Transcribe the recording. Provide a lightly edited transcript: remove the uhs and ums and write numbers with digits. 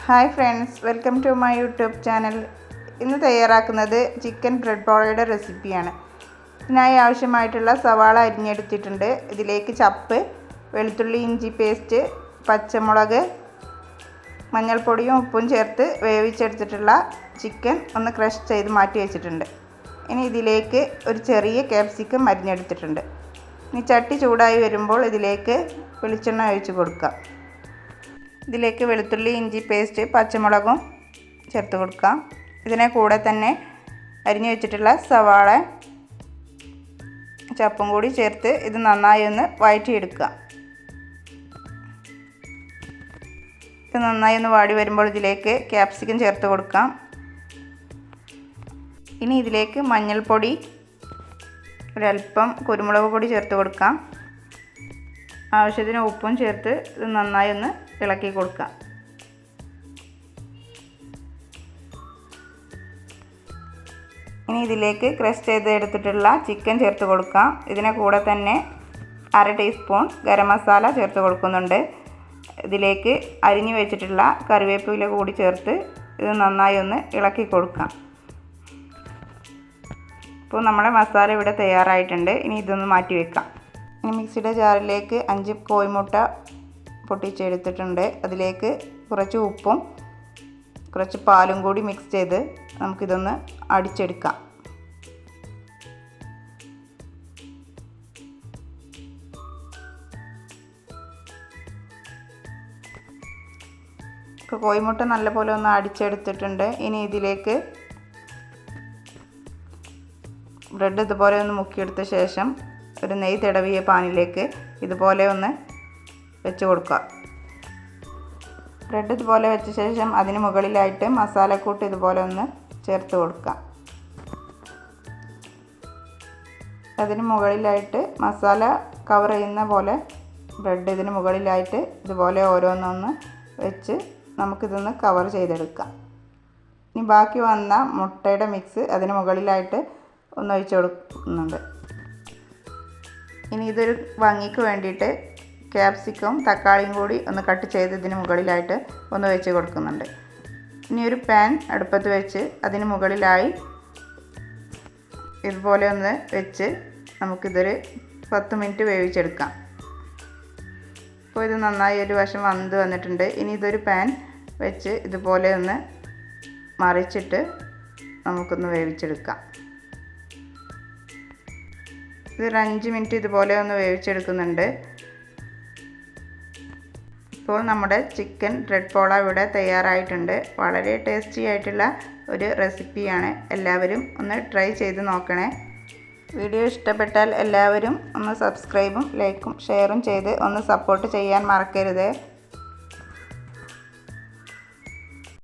Hi friends, welcome to my YouTube channel. ഇന്ന് തയ്യാറാക്കുന്നത് chicken bread പോളയുടെ റെസിപ്പിയാണ്. ഇതിനായി ആവശ്യമായിട്ടുള്ള സവാള അരിഞ്ഞെടുത്തിട്ടുണ്ട്. ഇതിലേക്ക് ചപ്പ്, വെളുത്തുള്ളി ഇഞ്ചി പേസ്റ്റ്, പച്ചമുളക്, മഞ്ഞൾപ്പൊടിയും ഉപ്പും ചേർത്ത് വേവിച്ചെടുത്തിട്ടുള്ള ചിക്കൻ ഒന്ന് ക്രഷ് ചെയ്ത് മാറ്റി വെച്ചിട്ടുണ്ട്. ഇനി ഇതിലേക്ക് ഒരു ചെറിയ ക്യാപ്സിക്കം അരിഞ്ഞെടുത്തിട്ടുണ്ട്. ഇനി ചട്ടി ചൂടായി വരുമ്പോൾ ഇതിലേക്ക് വെളിച്ചെണ്ണ ഒഴിച്ച് കൊടുക്കാം. ഇതിലേക്ക് വെളുത്തുള്ളി ഇഞ്ചി പേസ്റ്റ്, പച്ചമുളകും ചേർത്ത് കൊടുക്കാം. ഇതിനെ കൂടെ തന്നെ അരിഞ്ഞു വെച്ചിട്ടുള്ള സവാള, ചപ്പും കൂടി ചേർത്ത് ഇത് നന്നായി ഒന്ന് വഴറ്റിയെടുക്കുക. ഇത് നന്നായി ഒന്ന് വാടി വരുമ്പോൾ ഇതിലേക്ക് ക്യാപ്സിക്കം ചേർത്ത് കൊടുക്കാം. ഇനി ഇതിലേക്ക് മഞ്ഞൾപ്പൊടി, ഒരല്പം കുരുമുളക് പൊടി ചേർത്ത് കൊടുക്കാം. ആവശ്യത്തിന് ഉപ്പും ചേർത്ത് ഇത് നന്നായി ഒന്ന് ഇളക്കി കൊടുക്കാം. ഇനി ഇതിലേക്ക് ക്രഷ് ചെയ്ത് എടുത്തിട്ടുള്ള ചിക്കൻ ചേർത്ത് കൊടുക്കാം. ഇതിനെ കൂടെ തന്നെ 1/2 ടീസ്പൂൺ ഗരം മസാല ചേർത്ത് കൊടുക്കുന്നുണ്ട്. ഇതിലേക്ക് അരിഞ്ഞു വെച്ചിട്ടുള്ള കറിവേപ്പില കൂടി ചേർത്ത് ഇത് നന്നായി ഒന്ന് ഇളക്കി കൊടുക്കാം. ഇപ്പോൾ നമ്മുടെ മസാല ഇവിടെ തയ്യാറായിട്ടുണ്ട്. ഇനി ഇതൊന്ന് മാറ്റി വെക്കാം. ഇനി മിക്സിയുടെ ജാറിലേക്ക് 5 കോഴിമുട്ട പൊട്ടിച്ചെടുത്തിട്ടുണ്ട്. അതിലേക്ക് കുറച്ച് ഉപ്പും കുറച്ച് പാലും കൂടി മിക്സ് ചെയ്ത് നമുക്കിതൊന്ന് അടിച്ചെടുക്കാം. ഇപ്പോൾ കോഴിമുട്ട നല്ലപോലെ ഒന്ന് അടിച്ചെടുത്തിട്ടുണ്ട്. ഇനി ഇതിലേക്ക് ബ്രെഡ് ഇതുപോലെ ഒന്ന് മുക്കിയെടുത്ത ശേഷം ഒരു നെയ്യ് തടവിയ പാനിലേക്ക് ഇതുപോലെ ഒന്ന് വെച്ച് കൊടുക്കുക. ബ്രെഡ് ഇതുപോലെ വെച്ച ശേഷം അതിന് മുകളിലായിട്ട് മസാലക്കൂട്ട് ഇതുപോലെ ഒന്ന് ചേർത്ത് കൊടുക്കുക. അതിന് മുകളിലായിട്ട് മസാല കവർ ചെയ്യുന്ന പോലെ ബ്രെഡ് ഇതിന് മുകളിലായിട്ട് ഇതുപോലെ ഓരോന്നൊന്ന് വെച്ച് നമുക്കിതൊന്ന് കവർ ചെയ്തെടുക്കാം. ഇനി ബാക്കി വന്ന മുട്ടയുടെ മിക്സ് അതിന് മുകളിലായിട്ട് ഒന്ന് ഒഴിച്ച് കൊടുക്കുന്നുണ്ട്. ഇനി ഇതൊരു ഭംഗിക്ക് വേണ്ടിയിട്ട് ക്യാപ്സിക്കം, തക്കാളിയും കൂടി ഒന്ന് കട്ട് ചെയ്ത് ഇതിന് മുകളിലായിട്ട് ഒന്ന് വെച്ച് കൊടുക്കുന്നുണ്ട്. ഇനി ഒരു പാൻ അടുപ്പത്ത് വെച്ച് അതിന് മുകളിലായി ഇതുപോലെ ഒന്ന് വെച്ച് നമുക്കിതൊരു 10 മിനിറ്റ് വേവിച്ചെടുക്കാം. അപ്പോൾ ഇത് നന്നായി ഒരു വശം വെന്ത് വന്നിട്ടുണ്ട്. ഇനി ഇതൊരു പാൻ വെച്ച് ഇതുപോലെ ഒന്ന് മറിച്ചിട്ട് നമുക്കൊന്ന് വേവിച്ചെടുക്കാം. ഇതൊരു 5 മിനിറ്റ് ഇതുപോലെ ഒന്ന് വേവിച്ചെടുക്കുന്നുണ്ട്. ഇപ്പോൾ നമ്മുടെ ചിക്കൻ ബ്രെഡ് പോള ഇവിടെ തയ്യാറായിട്ടുണ്ട്. വളരെ ടേസ്റ്റി ആയിട്ടുള്ള ഒരു റെസിപ്പിയാണ്. എല്ലാവരും ഒന്ന് ട്രൈ ചെയ്ത് നോക്കണേ. വീഡിയോ ഇഷ്ടപ്പെട്ടാൽ എല്ലാവരും ഒന്ന് സബ്സ്ക്രൈബും ലൈക്കും ഷെയറും ചെയ്ത് ഒന്ന് സപ്പോർട്ട് ചെയ്യാൻ മറക്കരുത്.